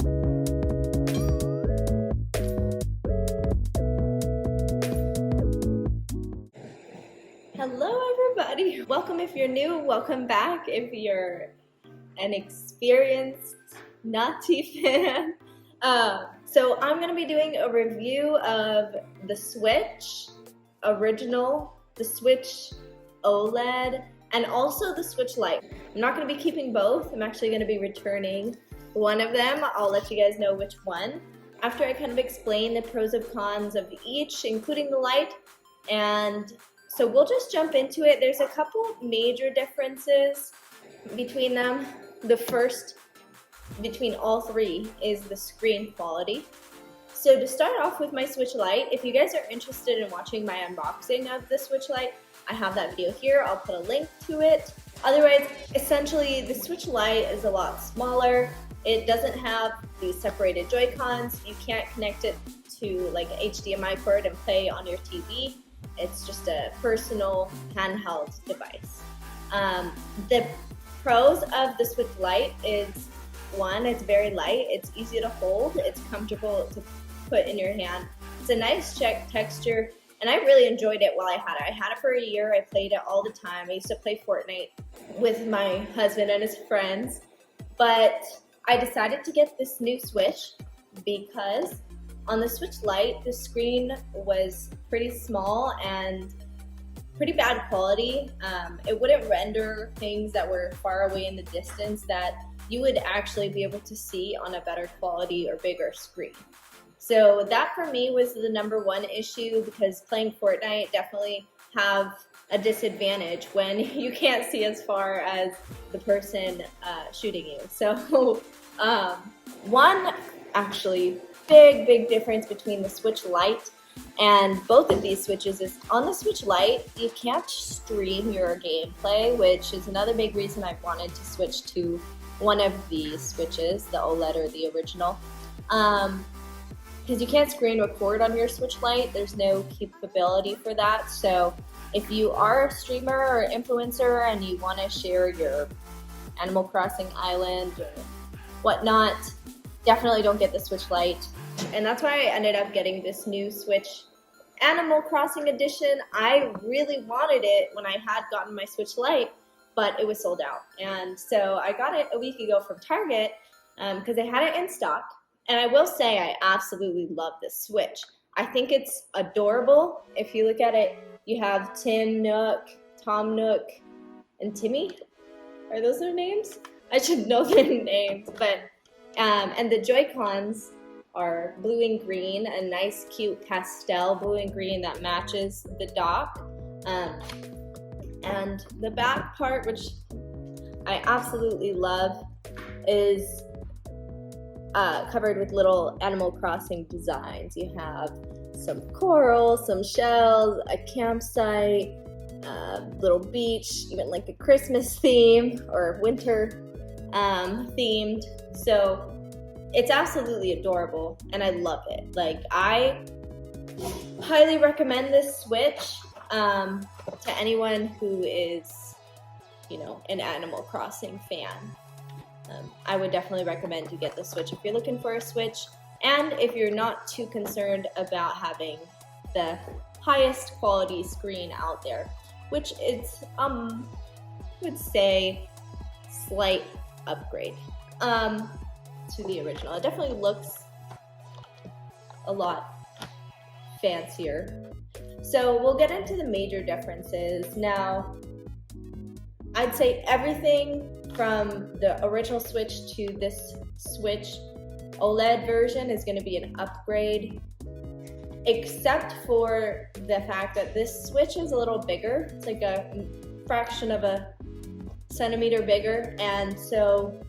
Hello everybody! Welcome if you're new, welcome back if you're an experienced Nazi fan. So I'm going to be doing a review of the Switch original, the Switch OLED, and also the Switch Lite. I'm not going to be keeping both, I'm actually going to be returning one of them. I'll let you guys know which one after I kind of explain the pros and cons of each, including the Lite. And so we'll just jump into it. There's a couple major differences between them. The first between all three is the screen quality. So to start off with my Switch Lite, if you guys are interested in watching my unboxing of the Switch Lite, I have that video here. I'll put a link to it. Otherwise, essentially the Switch Lite is a lot smaller. It doesn't have these separated Joy-Cons. You can't connect it to like an HDMI port and play on your TV. It's just a personal handheld device. The pros of the Switch Lite is, one, it's very light, it's easy to hold, it's comfortable to put in your hand. It's a nice texture, and I really enjoyed it while I had it. I had it for a year, I played it all the time. I used to play Fortnite with my husband and his friends, but I decided to get this new Switch because on the Switch Lite, the screen was pretty small and pretty bad quality. It wouldn't render things that were far away in the distance that you would actually be able to see on a better quality or bigger screen. So that for me was the number one issue, because playing Fortnite definitely have a disadvantage when you can't see as far as the person shooting you. So one actually big difference between the Switch Lite and both of these switches is on the Switch Lite, you can't stream your gameplay, which is another big reason I wanted to switch to one of these switches, the OLED or the original. Because you can't screen record on your Switch Lite, there's no capability for that. So if you are a streamer or influencer and you want to share your Animal Crossing island or whatnot, definitely don't get the Switch Lite. And that's why I ended up getting this new Switch Animal Crossing edition. I really wanted it when I had gotten my Switch Lite, but it was sold out. And so I got it a week ago from Target because they had it in stock. And I will say I absolutely love this Switch. I think it's adorable. If you look at it, you have Tim Nook, Tom Nook, and Timmy. Are those their names? I should know their names, but and the Joy-Cons are blue and green, a nice cute pastel blue and green that matches the dock. And the back part, which I absolutely love, is covered with little Animal Crossing designs. You have some coral, some shells, a campsite, little beach, even like a Christmas theme or winter themed. So it's absolutely adorable and I love it. Like, I highly recommend this Switch to anyone who is, an Animal Crossing fan. I would definitely recommend you get the Switch if you're looking for a Switch, and if you're not too concerned about having the highest quality screen out there, which is, I would say, slight upgrade to the original. It definitely looks a lot fancier. So we'll get into the major differences. Now, I'd say everything from the original Switch to this Switch OLED version is going to be an upgrade, except for the fact that this Switch is a little bigger. It's like a fraction of a centimeter bigger, and so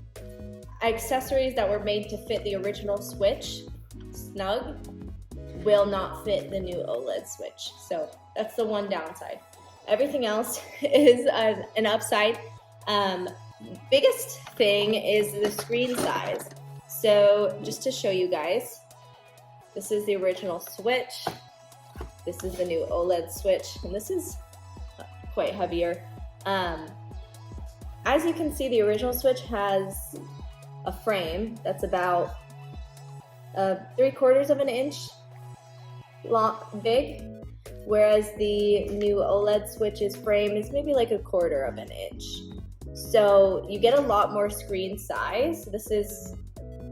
accessories that were made to fit the original Switch snug will not fit the new OLED Switch. So that's the one downside. Everything else is an upside. Biggest thing is the screen size. So just to show you guys, this is the original Switch. This is the new OLED Switch, and this is quite heavier. As you can see, the original Switch has a frame that's about 3/4 of an inch long, big, whereas the new OLED switch's frame is maybe like 1/4 of an inch. So you get a lot more screen size. This is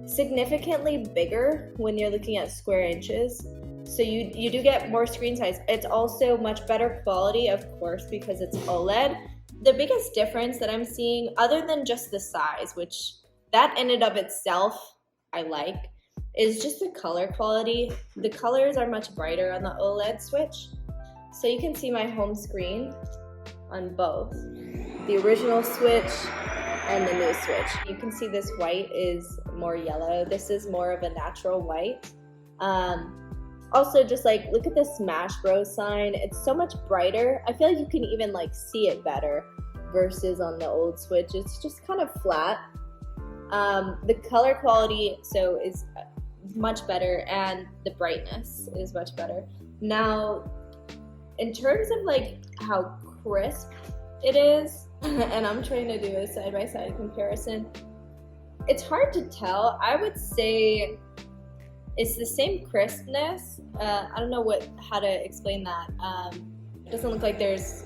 significantly bigger when you're looking at square inches. So you do get more screen size. It's also much better quality, of course, because it's OLED. The biggest difference that I'm seeing, other than just the size, which that in and of itself I like, is just the color quality. The colors are much brighter on the OLED switch. So you can see my home screen on both the original switch and the new switch. You can see this white is more yellow. This is more of a natural white. Also, just like look at the Smash Bros sign. It's so much brighter. I feel like you can even like see it better versus on the old switch. It's just kind of flat. The color quality is much better, and the brightness is much better. Now, in terms of like how crisp it is, and I'm trying to do a side-by-side comparison, it's hard to tell. I would say it's the same crispness. I don't know how to explain that. It doesn't look like there's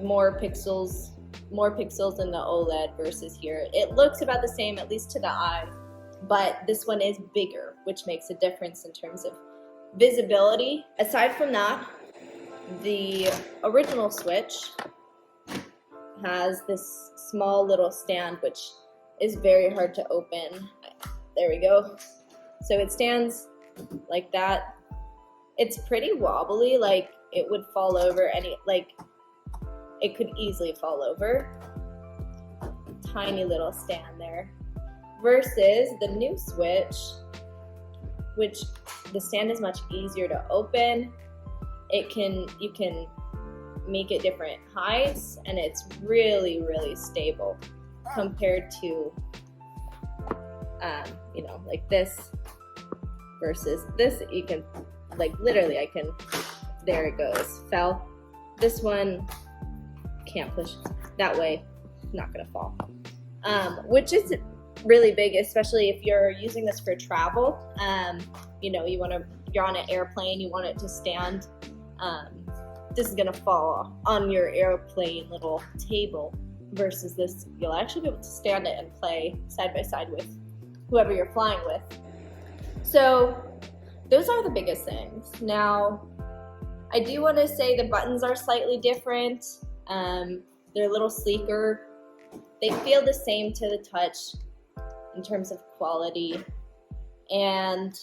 more pixels in the OLED versus here. It looks about the same, at least to the eye, but this one is bigger, which makes a difference in terms of visibility. Aside from that, the original switch has this small little stand, which is very hard to open. There we go. So it stands like that. It's pretty wobbly, like it would fall over it could easily fall over. Tiny little stand there. Versus the new switch, which the stand is much easier to open. You can make it different heights, and it's really, really stable compared to like this versus this. You can literally, there it goes, fell. This one can't push that way, not gonna fall, which is really big, especially if you're using this for travel. You're on an airplane, you want it to stand. This is gonna fall on your airplane little table, versus this, you'll actually be able to stand it and play side by side with whoever you're flying with. So those are the biggest things. Now, I do want to say the buttons are slightly different. They're a little sleeker. They feel the same to the touch in terms of quality, and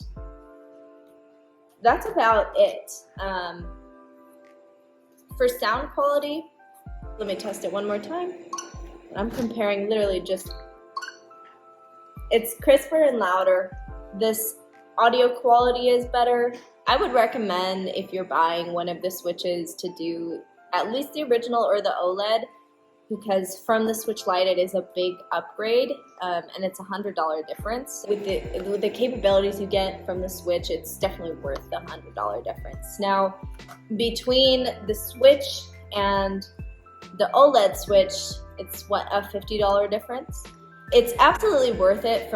that's about it. For sound quality, let me test it one more time. I'm comparing literally it's crisper and louder. This audio quality is better. I would recommend, if you're buying one of the switches, to do at least the original or the OLED, because from the Switch Lite it is a big upgrade, and it's $100 difference. With the capabilities you get from the Switch, it's definitely worth the $100 difference. Now, between the Switch and the OLED Switch, it's a $50 difference. It's absolutely worth it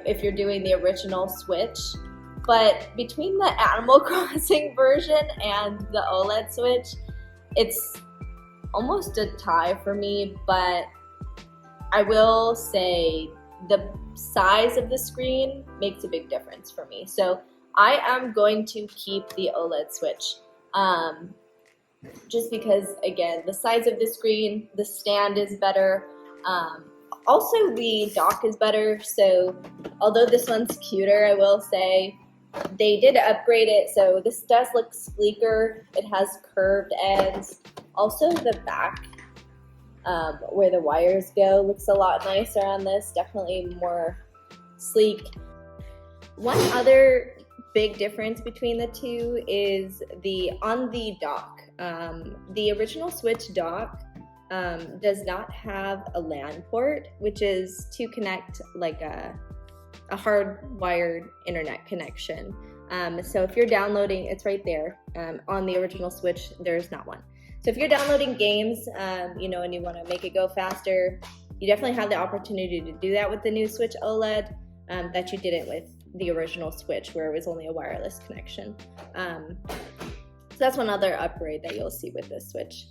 if you're doing the original Switch. But between the Animal Crossing version and the OLED Switch, it's almost a tie for me, but I will say the size of the screen makes a big difference for me. So I am going to keep the OLED Switch, just because, again, the size of the screen, the stand is better. Also, the dock is better. So although this one's cuter, I will say, they did upgrade it, so this does look sleeker. It has curved ends. Also, the back, where the wires go, looks a lot nicer on this. Definitely more sleek. One other big difference between the two is on the dock. The original Switch dock does not have a LAN port, which is to connect like a hardwired internet connection. So if you're downloading, it's right there. On the original Switch, there's not one. So if you're downloading games, and you want to make it go faster, you definitely have the opportunity to do that with the new Switch OLED, that you didn't with the original Switch where it was only a wireless connection. So that's one other upgrade that you'll see with this Switch.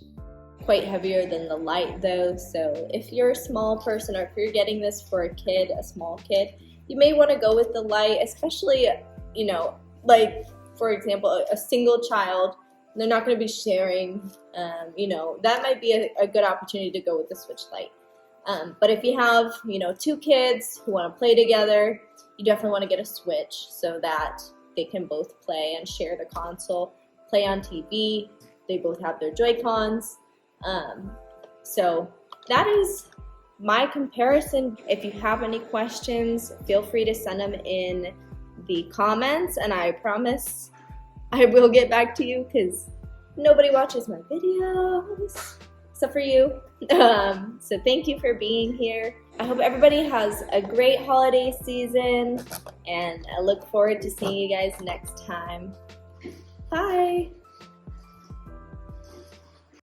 Quite heavier than the Lite though, so if you're a small person or if you're getting this for a kid, a small kid, you may want to go with the Lite, especially, you know, like for example, a single child, they're not going to be sharing, you know, that might be a good opportunity to go with the Switch Lite. But if you have, you know, 2 kids who want to play together, you definitely want to get a Switch so that they can both play and share the console, play on TV. They both have their Joy-Cons. So that is my comparison. If you have any questions, feel free to send them in the comments, and I promise I will get back to you because nobody watches my videos except for you. So thank you for being here. I hope everybody has a great holiday season, and I look forward to seeing you guys next time. Bye.